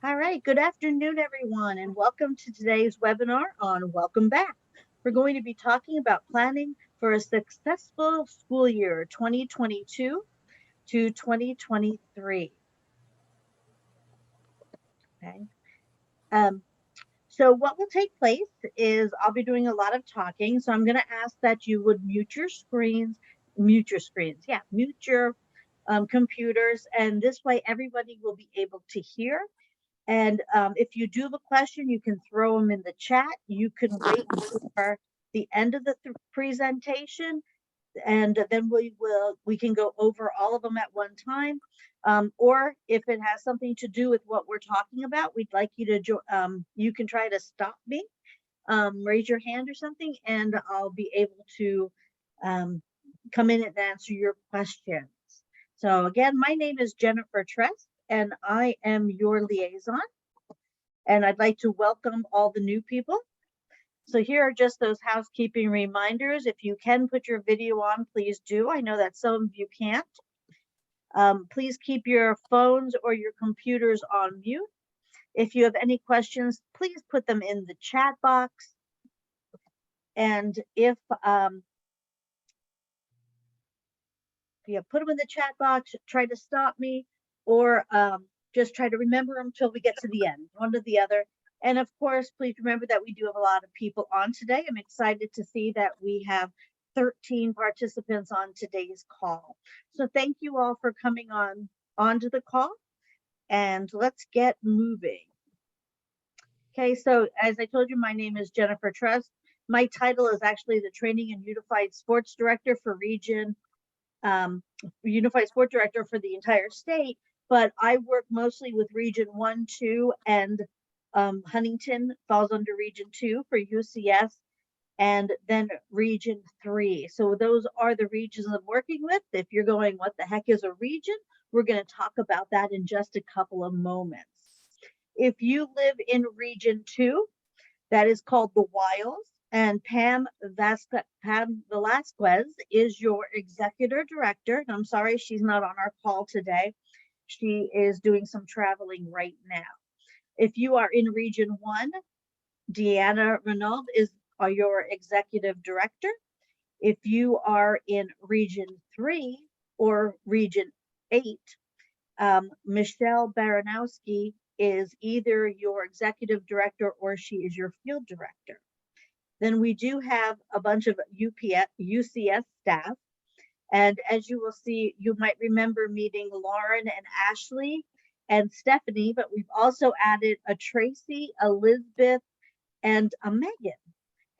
All right, good afternoon, everyone, and welcome to today's webinar on Welcome Back. We're going to be talking about planning for a successful school year 2022 to 2023. Okay. So what will take place is I'll be doing a lot of talking. So I'm going to ask that you would mute your computers, and this way everybody will be able to hear. And if you do have a question, you can throw them in the chat. You can wait for the end of the presentation, and then we can go over all of them at one time. Or if it has something to do with what we're talking about, we'd like you to you can try to stop me, raise your hand or something, and I'll be able to come in and answer your questions. So again, my name is Jennifer Tress, and I am your liaison. And I'd like to welcome all the new people. So here are just those housekeeping reminders. If you can put your video on, please do. I know that some of you can't. Please keep your phones or your computers on mute. If you have any questions, please put them in the chat box. And if you put them in the chat box, try to stop me, or just try to remember them until we get to the end, one or the other. And of course, please remember that we do have a lot of people on today. I'm excited to see that we have 13 participants on today's call. So thank you all for coming onto the call, and let's get moving. Okay, so as I told you, my name is Jennifer Trust. My title is actually the Training and Unified Sports Director for Unified Sport Director for the entire state, but I work mostly with Region 1, 2, and Huntington falls under Region 2 for UCS, and then Region 3. So those are the regions I'm working with. If you're going, what the heck is a region? We're going to talk about that in just a couple of moments. If you live in Region 2, that is called the Wilds, and Pam Velasquez is your executive director. I'm sorry she's not on our call today. She is doing some traveling right now. If you are in Region 1, Deanna Renaud is your executive director. If you are in Region 3 or Region 8, Michelle Baranowski is either your executive director or she is your field director. Then we do have a bunch of UCS staff. And as you will see, you might remember meeting Lauren and Ashley and Stephanie, but we've also added a Tracy, Elizabeth, and a Megan.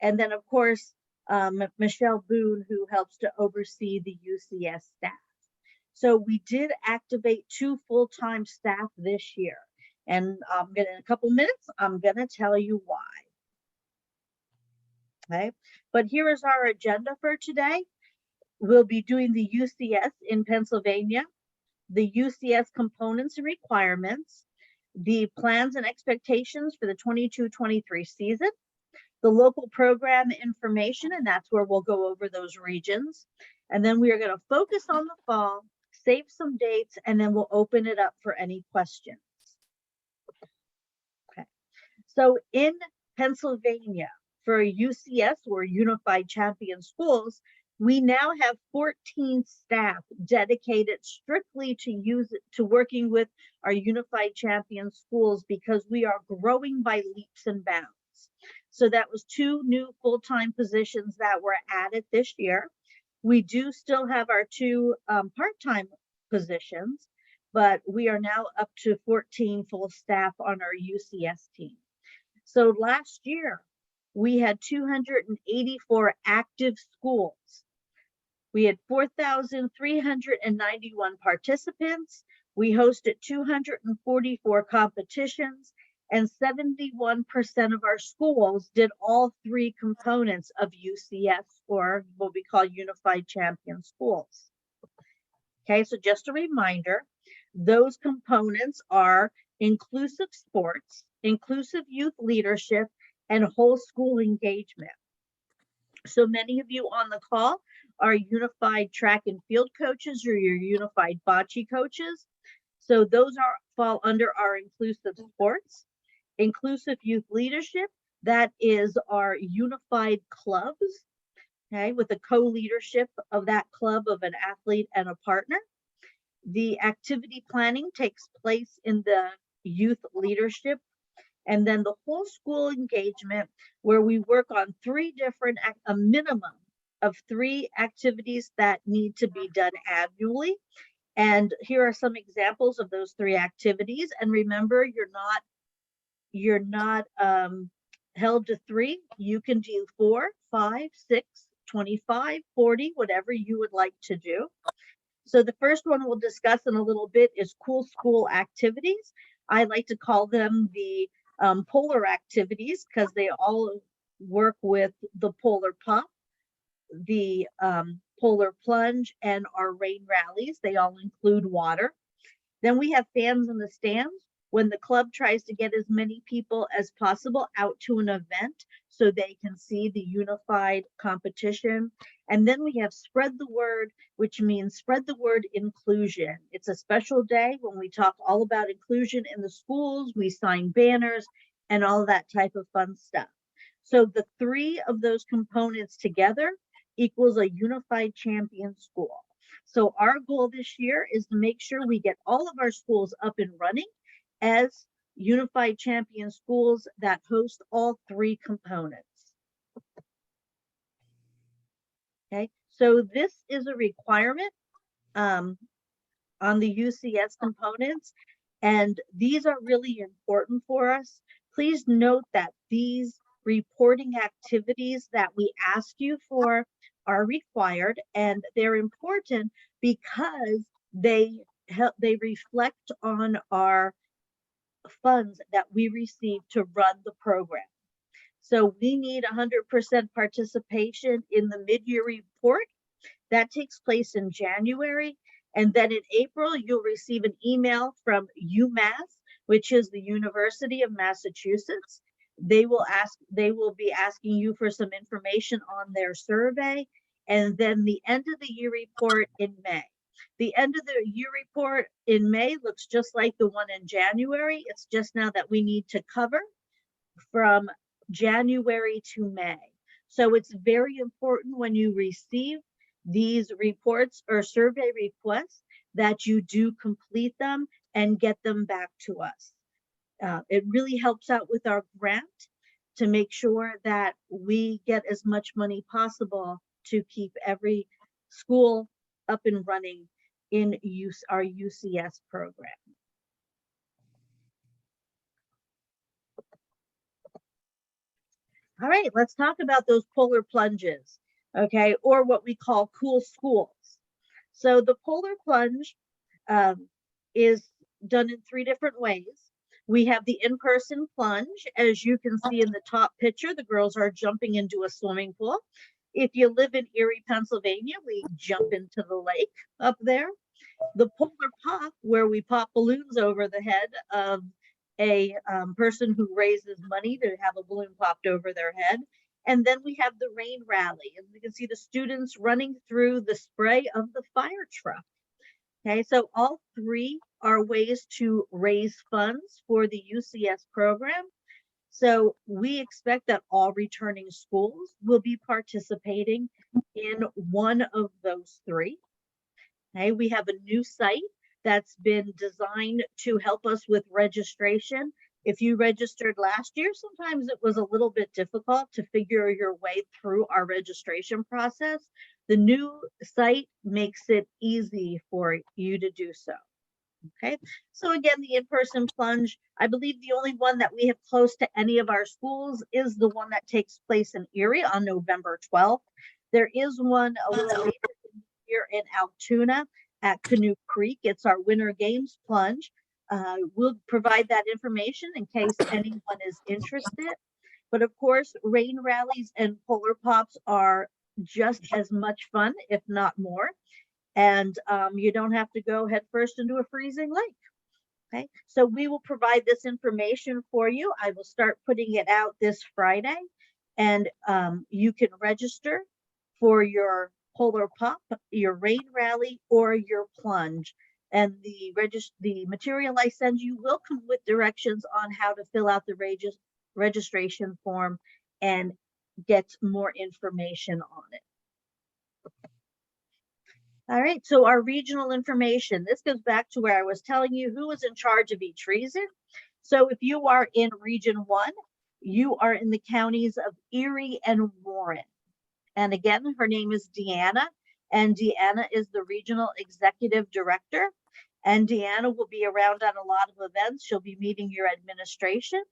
And then, of course, Michelle Boone, who helps to oversee the UCS staff. So we did activate 2 full-time staff this year. And in a couple minutes, I'm going to tell you why. Okay, but here is our agenda for today. We'll be doing the UCS in Pennsylvania, the UCS Components Requirements, the plans and expectations for the 22-23 season, the local program information, and that's where we'll go over those regions. And then we are going to focus on the fall, save some dates, and then we'll open it up for any questions. Okay, so in Pennsylvania, for UCS, or Unified Champion Schools, we now have 14 staff dedicated strictly to working with our Unified Champion Schools because we are growing by leaps and bounds. So that was 2 new full-time positions that were added this year. We do still have our 2 part-time positions, but we are now up to 14 full staff on our UCS team. So last year, we had 284 active schools. We had 4,391 participants. We hosted 244 competitions, and 71% of our schools did all 3 components of UCS, or what we call Unified Champion Schools. Okay, so just a reminder, those components are inclusive sports, inclusive youth leadership, and whole school engagement. So many of you on the call are unified track and field coaches or your unified bocce coaches. So those fall under our inclusive sports. Inclusive youth leadership, that is our unified clubs, okay, with the co-leadership of that club of an athlete and a partner. The activity planning takes place in the youth leadership, and then the whole school engagement, where we work on a minimum of 3 activities that need to be done annually. And here are some examples of those 3 activities. And remember, you're not held to 3. You can do 4, 5, 6, 25, 40, whatever you would like to do. So the first one we'll discuss in a little bit is cool school activities. I like to call them the polar activities because they all work with the polar pop, the polar plunge, and our rain rallies. They all include water. Then we have fans in the stands, when the club tries to get as many people as possible out to an event so they can see the unified competition. And then we have spread the word, which means spread the word inclusion. It's a special day when we talk all about inclusion in the schools, we sign banners and all that type of fun stuff. So the 3 of those components together equals a unified champion school. So our goal this year is to make sure we get all of our schools up and running as unified champion schools that host all 3 components. Okay, so this is a requirement on the UCS components, and these are really important for us. Please note that these reporting activities that we ask you for are required, and they're important because they reflect on our funds that we receive to run the program. So we need 100% participation in the mid-year report. That takes place in January. And then in April, you'll receive an email from UMass, which is the University of Massachusetts. They will be asking you for some information on their survey, and then the end of the year report in May. The end of the year report in May looks just like the one in January. It's just now that we need to cover from January to May. So it's very important when you receive these reports or survey requests that you do complete them and get them back to us. It really helps out with our grant to make sure that we get as much money possible to keep every school up and running in our UCS program. All right, let's talk about those polar plunges, okay, or what we call cool schools. So the polar plunge is done in 3 different ways. We have the in-person plunge. As you can see in the top picture, the girls are jumping into a swimming pool. If you live in Erie, Pennsylvania, we jump into the lake up there. The polar pop, where we pop balloons over the head of a person who raises money to have a balloon popped over their head. And then we have the rain rally, and you can see the students running through the spray of the fire truck. Okay, so all 3 are ways to raise funds for the UCS program. So we expect that all returning schools will be participating in one of those 3. Okay, we have a new site that's been designed to help us with registration. If you registered last year, sometimes it was a little bit difficult to figure your way through our registration process. The new site makes it easy for you to do so. Okay, so again, the in-person plunge, I believe the only one that we have close to any of our schools is the one that takes place in Erie on November 12th. There is one a little later here in Altoona at Canoe Creek. It's our Winter Games plunge. We'll provide that information in case anyone is interested. But of course, rain rallies and polar pops are just as much fun, if not more. And you don't have to go headfirst into a freezing lake. Okay, so we will provide this information for you. I will start putting it out this Friday, and you can register for your polar pop, your rain rally, or your plunge. And the material I send you will come with directions on how to fill out the registration form and get more information on it. All right, so our regional information. This goes back to where I was telling you who was in charge of each region. So if you are in Region 1, you are in the counties of Erie and Warren. And again, her name is Deanna, and Deanna is the Regional Executive Director. And Deanna will be around on a lot of events. She'll be meeting your administration,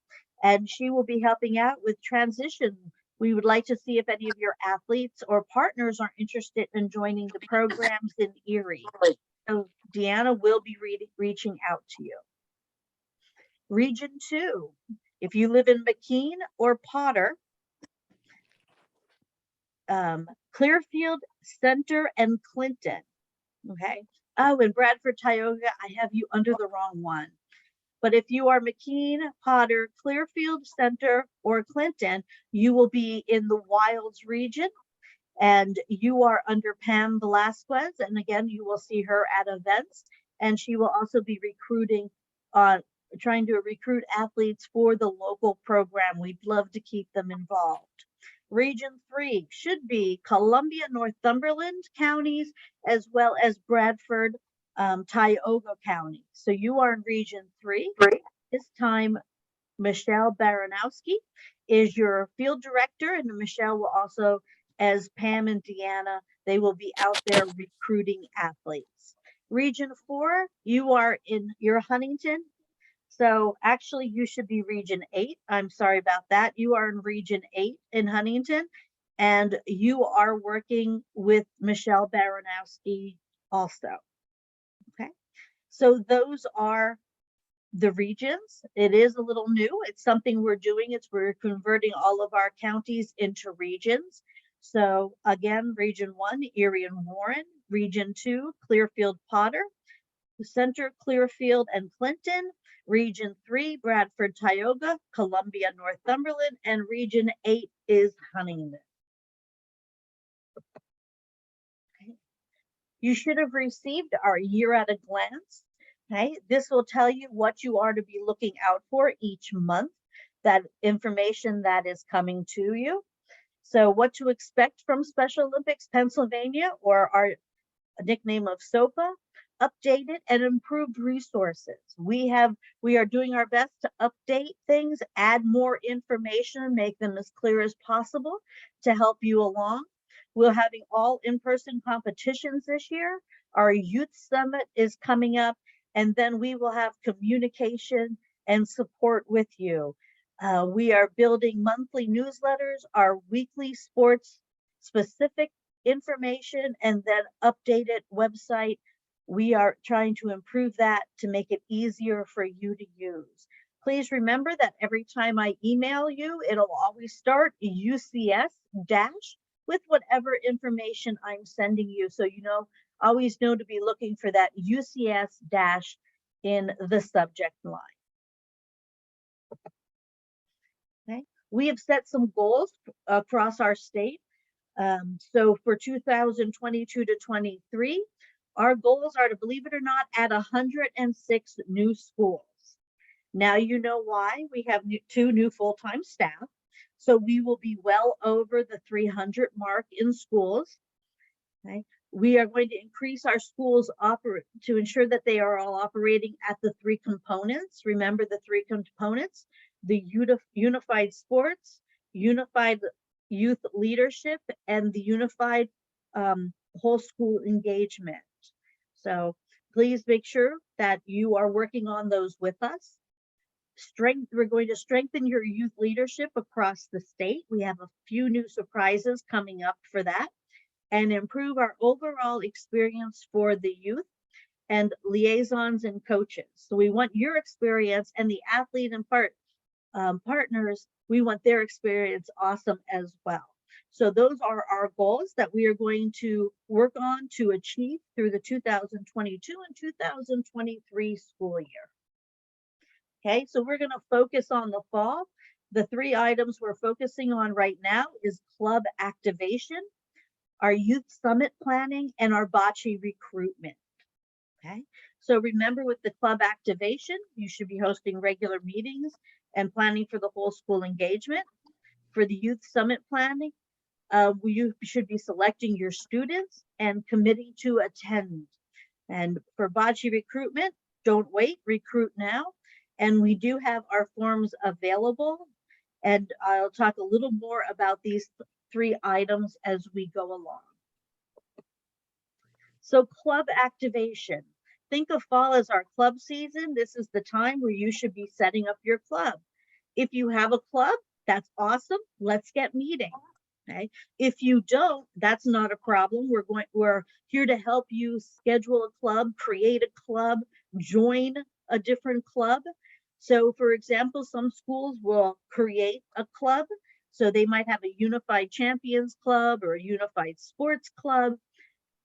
and she will be helping out with transition. We would like to see if any of your athletes or partners are interested in joining the programs in Erie. So Deanna will be reaching out to you. Region 2, if you live in McKean or Potter, Clearfield, Center, and Clinton. Okay. Oh, and Bradford, Tioga, I have you under the wrong one. But if you are McKean, Potter, Clearfield, Center, or Clinton, you will be in the Wilds region, and you are under Pam Velasquez. And again, you will see her at events, and she will also be recruiting, trying to recruit athletes for the local program. We'd love to keep them involved. Region 3 should be Columbia, Northumberland counties, as well as Bradford, Tioga County. So you are in Region 3. This time, Michelle Baranowski is your field director, and Michelle will also, as Pam and Deanna, they will be out there recruiting athletes. Region 4, you are in your Huntington. So actually you should be Region 8. I'm sorry about that. You are in Region 8 in Huntington, and you are working with Michelle Baranowski also. Okay. So those are the regions. It is a little new. It's something we're doing. We're converting all of our counties into regions. So again, Region 1, Erie and Warren. Region 2, Clearfield, Potter. Center, Clearfield, and Clinton. Region 3, Bradford, Tioga, Columbia, Northumberland, and Region 8 is Huntington. Okay. You should have received our year at a glance. Okay. This will tell you what you are to be looking out for each month, that information that is coming to you. So what to expect from Special Olympics Pennsylvania, or our nickname of SOPA, updated and improved resources. We are doing our best to update things, add more information, make them as clear as possible to help you along. We're having all in-person competitions this year. Our youth summit is coming up, and then we will have communication and support with you. We are building monthly newsletters, our weekly sports specific information, and then updated website. We are trying to improve that to make it easier for you to use. Please remember that every time I email you, it'll always start UCS dash with whatever information I'm sending you. So always know to be looking for that UCS dash in the subject line. Okay. We have set some goals across our state. So for 2022 to 23, our goals are to, believe it or not, add 106 new schools. Now you know why. We have 2 new full-time staff. So we will be well over the 300 mark in schools. Okay. We are going to increase our schools to ensure that they are all operating at the 3 components. Remember the 3 components: the unified sports, unified youth leadership, and the unified whole school engagement. So please make sure that you are working on those with us. We're going to strengthen your youth leadership across the state. We have a few new surprises coming up for that, and improve our overall experience for the youth and liaisons and coaches. So we want your experience, and the athlete and partners, we want their experience awesome as well. So those are our goals that we are going to work on to achieve through the 2022 and 2023 school year. Okay, so we're going to focus on the fall. The 3 items we're focusing on right now is club activation, our youth summit planning, and our Bocce recruitment. Okay, So remember, with the club activation, you should be hosting regular meetings and planning for the whole school engagement. For the youth summit planning, you should be selecting your students and committing to attend. And for Bocce Recruitment, don't wait, recruit now. And we do have our forms available. And I'll talk a little more about these 3 items as we go along. So club activation. Think of fall as our club season. This is the time where you should be setting up your club. If you have a club, that's awesome. Let's get meeting. Okay. If you don't, that's not a problem. We're here to help you schedule a club, create a club, join a different club. So for example, some schools will create a club. So they might have a unified champions club or a unified sports club.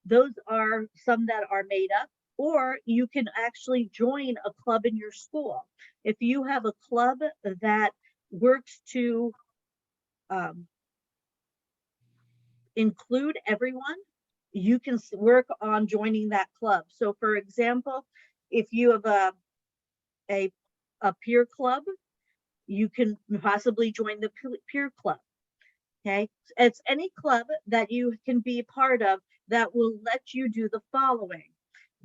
Those are some that are made up, or you can actually join a club in your school. If you have a club that works to include everyone, you can work on joining that club. So for example, if you have a peer club, you can possibly join the peer club. Okay, it's any club that you can be part of that will let you do the following.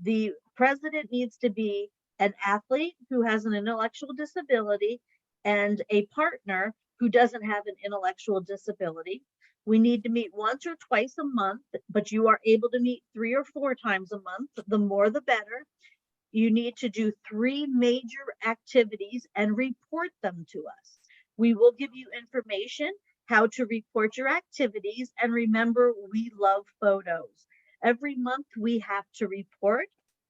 The president needs to be an athlete who has an intellectual disability and a partner who doesn't have an intellectual disability. We need to meet once or twice a month, but you are able to meet 3 or 4 times a month. The more, the better. You need to do 3 major activities and report them to us. We will give you information how to report your activities, and remember, we love photos. Every month we have to report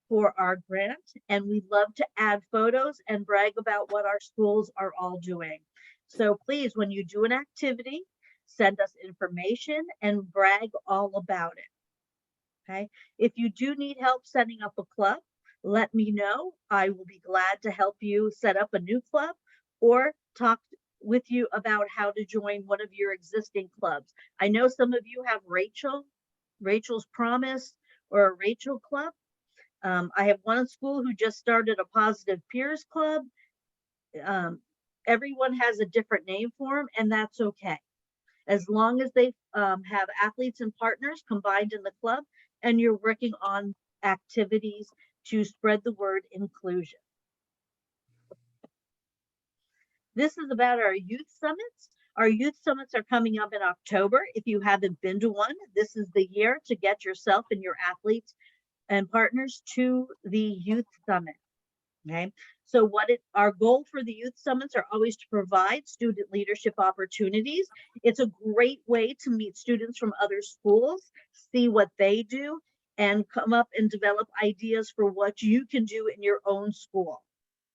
for our grant, and we love to add photos and brag about what our schools are all doing. So please, when you do an activity, send us information and brag all about it. Okay. If you do need help setting up a club, let me know. I will be glad to help you set up a new club or talk with you about how to join one of your existing clubs. I know some of you have Rachel's Promise, or a Rachel Club. I have one school who just started a Positive Peers Club. Everyone has a different name for them, and that's okay. As long as they have athletes and partners combined in the club, and you're working on activities to spread the word inclusion. This is about our youth summits. Our youth summits are coming up in October. If you haven't been to one, this is the year to get yourself and your athletes and partners to the youth summit. Okay, so our goal for the youth summits are always to provide student leadership opportunities. It's a great way to meet students from other schools, see what they do, and come up and develop ideas for what you can do in your own school.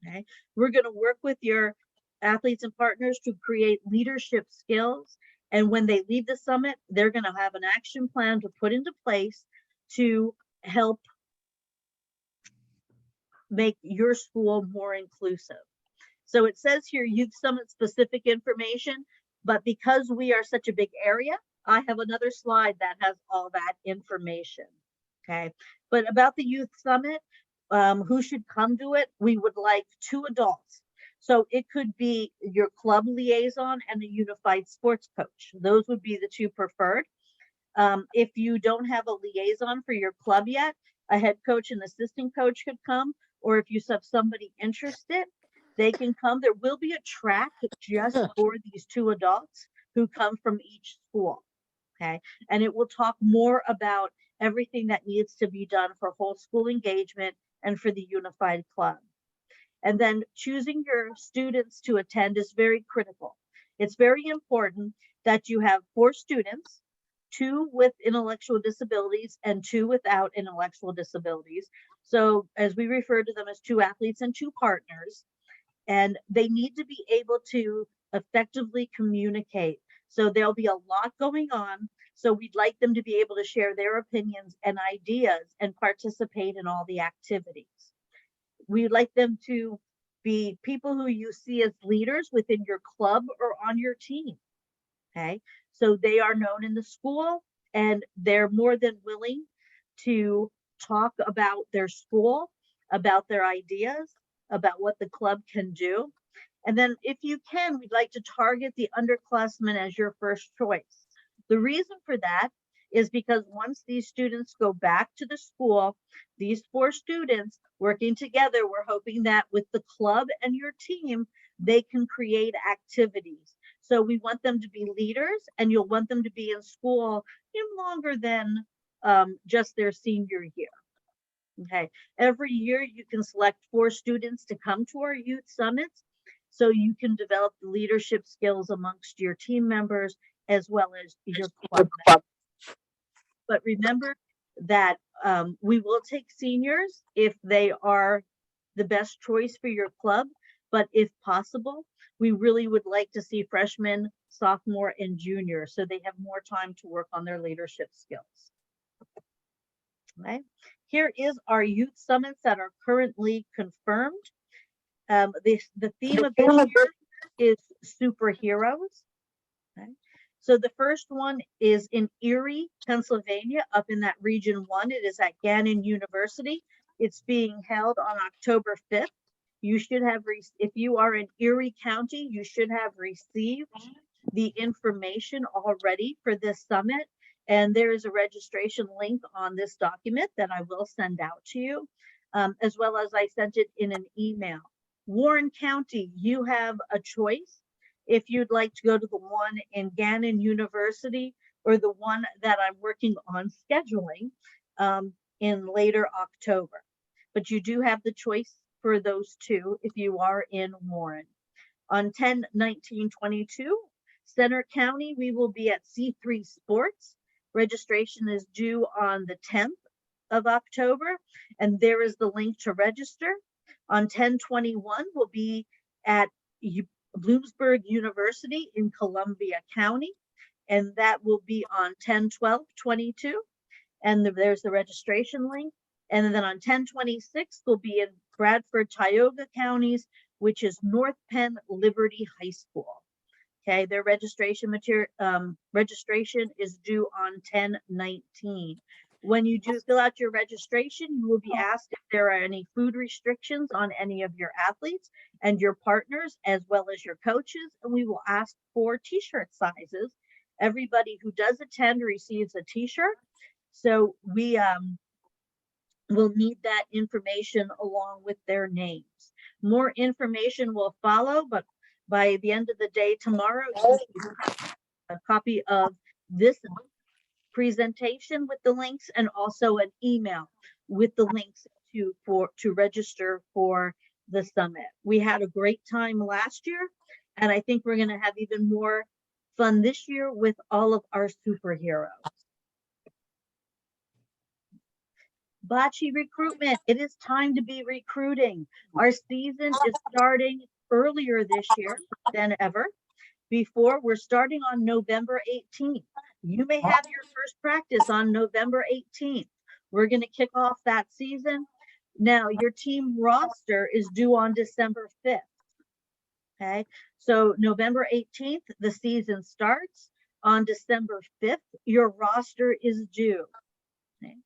Okay, we're going to work with your athletes and partners to create leadership skills. And when they leave the summit, they're going to have an action plan to put into place to help make your school more inclusive. So it says here youth summit specific information, but because we are such a big area, I have another slide that has all that information. Okay, but about the youth summit, who should come to it? We would like 2 adults. So it could be your club liaison and a unified sports coach. Those would be the 2 preferred. If you don't have a liaison for your club yet, a head coach and assistant coach could come, or if you have somebody interested, they can come. There will be a track just for these 2 adults who come from each school. Okay, and it will talk more about everything that needs to be done for whole school engagement and for the unified club. And then choosing your students to attend is very critical. It's very important that you have 4 students, 2 with intellectual disabilities and 2 without intellectual disabilities. So as we refer to them as 2 athletes and 2 partners, and they need to be able to effectively communicate. So there'll be a lot going on. So we'd like them to be able to share their opinions and ideas and participate in all the activities. We'd like them to be people who you see as leaders within your club or on your team. Okay, so they are known in the school and they're more than willing to talk about their school. about their ideas, about what the club can do. And then if you can, we'd like to target the underclassmen as your first choice. The reason for that is because once these students go back to the school, these 4 students working together, we're hoping that with the club and your team, they can create activities. So we want them to be leaders, and you'll want them to be in school longer than just their senior year. Okay, every year you can select 4 students to come to our youth summits, so you can develop the leadership skills amongst your team members as well as your club members. But remember that we will take seniors if they are the best choice for your club, but if possible, we really would like to see freshmen, sophomore, and junior, so they have more time to work on their leadership skills. Okay. Here is our youth summits that are currently confirmed. The theme of this year is superheroes. Okay. So the first one is in Erie, Pennsylvania, up in that region 1. It is at Gannon University. It's being held on October 5th. You should have, if you are in Erie County, you should have received the information already for this summit. And there is a registration link on this document that I will send out to you, as well as I sent it in an email. Warren County, you have a choice if you'd like to go to the one in Gannon University or the one that I'm working on scheduling in later October. But you do have the choice for those 2 if you are in Warren. On 10/19/22, Center County, we will be at C3 Sports. Registration is due on the 10th of October, and there is the link to register. On 10/21, we'll be at Bloomsburg University in Columbia County, and that will be on 10/12/22, and there's the registration link. And then on 10/26, we'll be in Bradford, Tioga counties, which is North Penn Liberty High School. Okay, their registration is due on 10/19. When you do fill out your registration, you will be asked if there are any food restrictions on any of your athletes and your partners, as well as your coaches, and we will ask for t-shirt sizes. Everybody who does attend receives a t-shirt, so we will need that information along with their names. More information will follow, but by the end of the day tomorrow, you'll receive a copy of this presentation with the links, and also an email with the links to register for the summit. We had a great time last year, and I think we're going to have even more fun this year with all of our superheroes. Bocce Recruitment, it is time to be recruiting. Our season is starting earlier this year than ever. Before, we're starting on November 18th. You may have your first practice on November 18th. We're going to kick off that season. Now, your team roster is due on December 5th. Okay, so November 18th, the season starts. On December 5th, your roster is due. Okay.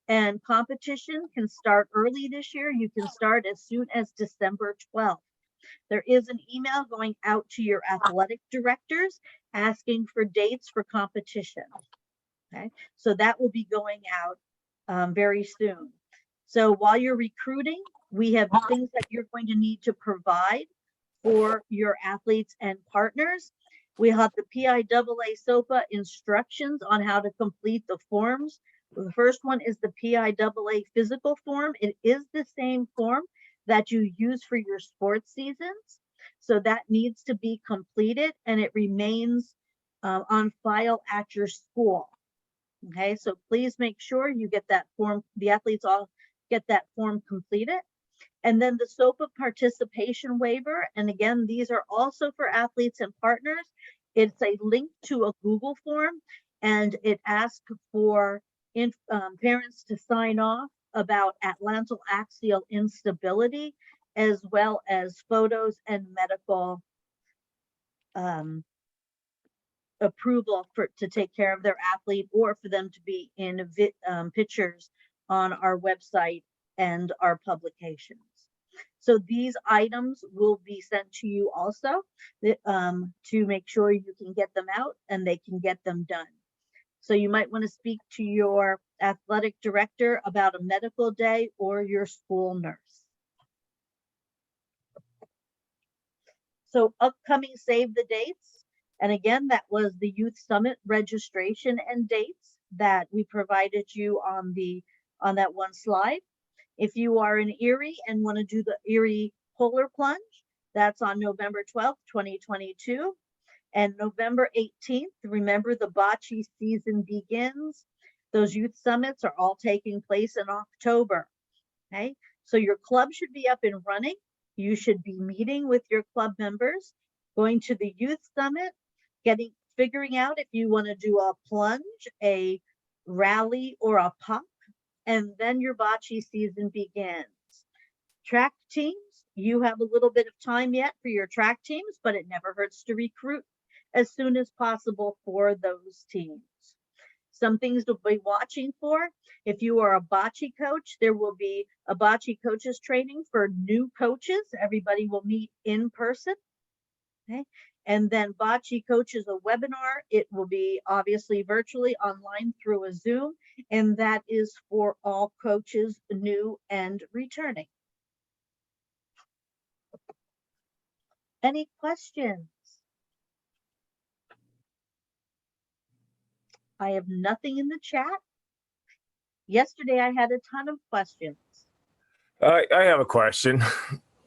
And competition can start early this year. You can start as soon as December 12th. There is an email going out to your athletic directors asking for dates for competition. Okay, so that will be going out very soon. So while you're recruiting, we have things that you're going to need to provide for your athletes and partners. We have the PIAA SOPA instructions on how to complete the forms. The first one is the PIAA physical form. It is the same form that you use for your sports seasons. So that needs to be completed, and it remains on file at your school. Okay, so please make sure you get that form, the athletes all get that form completed. And then the SOPA participation waiver. And again, these are also for athletes and partners. It's a link to a Google form, and it asks for parents to sign off about atlantal axial instability, as well as photos and medical approval to take care of their athlete, or for them to be in pictures on our website and our publications. So these items will be sent to you also to make sure you can get them out and they can get them done. So you might want to speak to your athletic director about a medical day or your school nurse. So upcoming save the dates. And again, that was the Youth Summit registration and dates that we provided you on that one slide. If you are in Erie and want to do the Erie Polar Plunge, that's on November 12th, 2022. And November 18th, remember the bocce season begins. Those youth summits are all taking place in October. Okay, so your club should be up and running. You should be meeting with your club members, going to the youth summit, figuring out if you want to do a plunge, a rally, or a pop, and then your bocce season begins. Track teams, you have a little bit of time yet for your track teams, but it never hurts to recruit as soon as possible for those teams. Some things to be watching for. If you are a bocce coach, there will be a bocce coaches training for new coaches. Everybody will meet in person. Okay. And then bocce coaches, a webinar. It will be obviously virtually online through a Zoom. And that is for all coaches, new and returning. Any questions? I have nothing in the chat. Yesterday, I had a ton of questions. I have a question.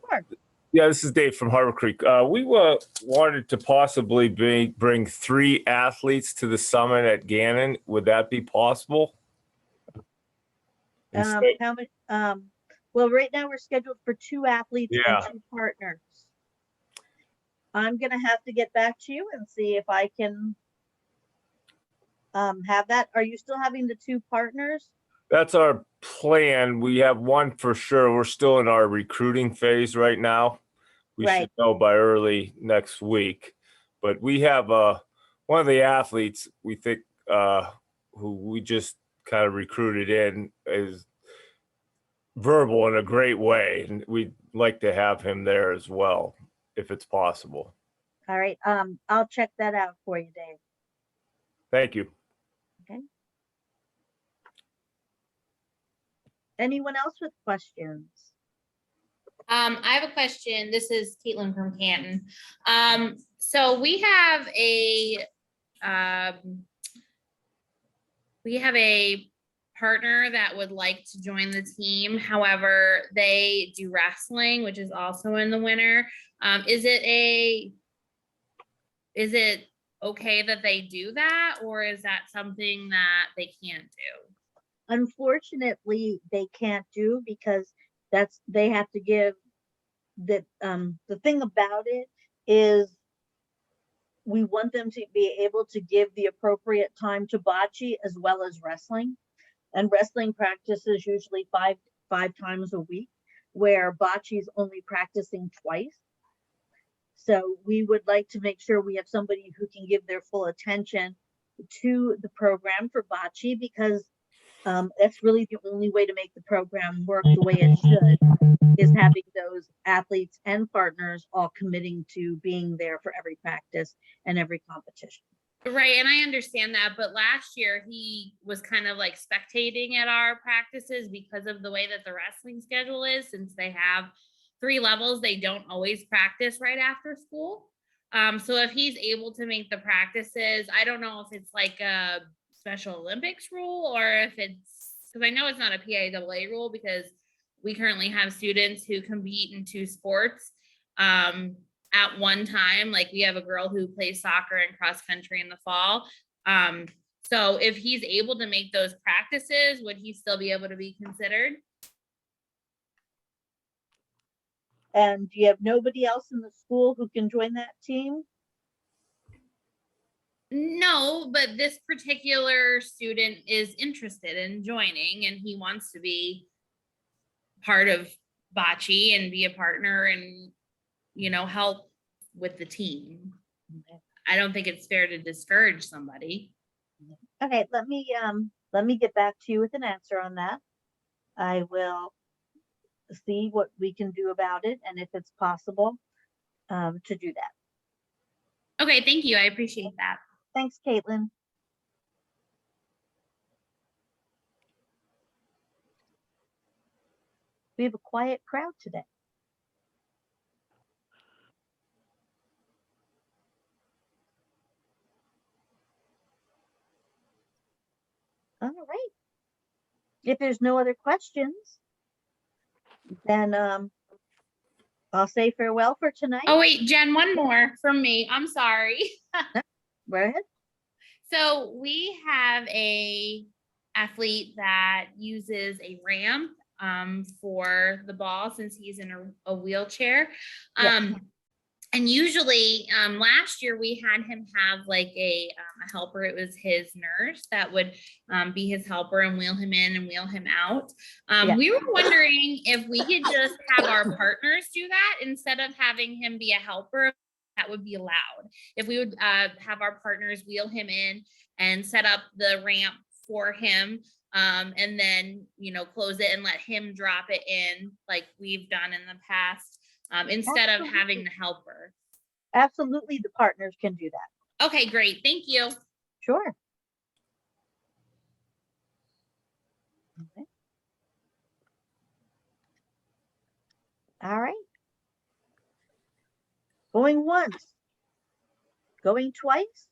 Sure. Yeah, this is Dave from Harbor Creek. We wanted to possibly bring 3 athletes to the summit at Gannon. Would that be possible? How many? Well, right now we're scheduled for 2 athletes and 2 partners. I'm going to have to get back to you and see if I can have that. Are you still having the 2 partners? That's our plan. We have one for sure. We're still in our recruiting phase right now. We should know by early next week. But we have one of the athletes we think who we just kind of recruited in is verbal in a great way. And we'd like to have him there as well, if it's possible. All right. I'll check that out for you, Dave. Thank you. Okay. Anyone else with questions? I have a question. This is Caitlin from Canton. So we have a partner that would like to join the team. However, they do wrestling, which is also in the winter. Is it okay that they do that, or is that something that they can't do? Unfortunately, they can't do because they have to give the thing about it is we want them to be able to give the appropriate time to bocce as well as wrestling. And wrestling practice is usually five times a week, where bocce is only practicing twice. So we would like to make sure we have somebody who can give their full attention to the program for bocce, because that's really the only way to make the program work the way it should, is having those athletes and partners all committing to being there for every practice and every competition. Right, and I understand that, but last year he was kind of like spectating at our practices because of the way that the wrestling schedule is. Since they have 3 levels, they don't always practice right after school. So if he's able to make the practices, I don't know if it's like a Special Olympics rule, or if it's, because I know it's not a PIAA rule, because we currently have students who compete in 2 sports at one time. Like we have a girl who plays soccer and cross country in the fall. So if he's able to make those practices, would he still be able to be considered? And do you have nobody else in the school who can join that team? No, but this particular student is interested in joining, and he wants to be part of bocce and be a partner and, you know, help with the team. Okay. I don't think it's fair to discourage somebody. Okay, let me get back to you with an answer on that. I will see what we can do about it and if it's possible to do that. Okay, thank you. I appreciate that. Thanks, Caitlin. We have a quiet crowd today. All right. If there's no other questions, then I'll say farewell for tonight. Oh, wait, Jen, one more from me. I'm sorry. Go ahead. So we have a athlete that uses a ramp for the ball since he's in a wheelchair. Yeah. And usually last year we had him have like a helper. It was his nurse that would be his helper and wheel him in and wheel him out. Yeah. We were wondering if we could just have our partners do that instead of having him be a helper. That would be allowed. If we would have our partners wheel him in and set up the ramp for him, and then, you know, close it and let him drop it in like we've done in the past, instead of having the helper. Absolutely, the partners can do that. Okay, great. Thank you. Sure. Okay. All right. Going once, going twice.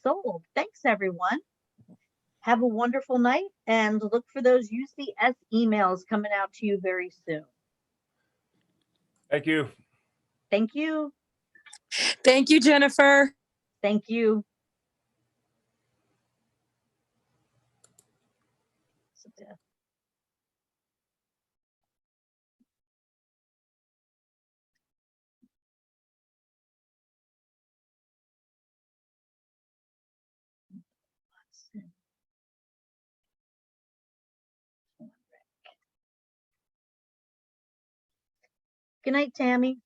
Sold. Thanks, everyone. Have a wonderful night and look for those UCS emails coming out to you very soon. Thank you. Thank you. Thank you, Jennifer. Thank you. Good night, Tammy.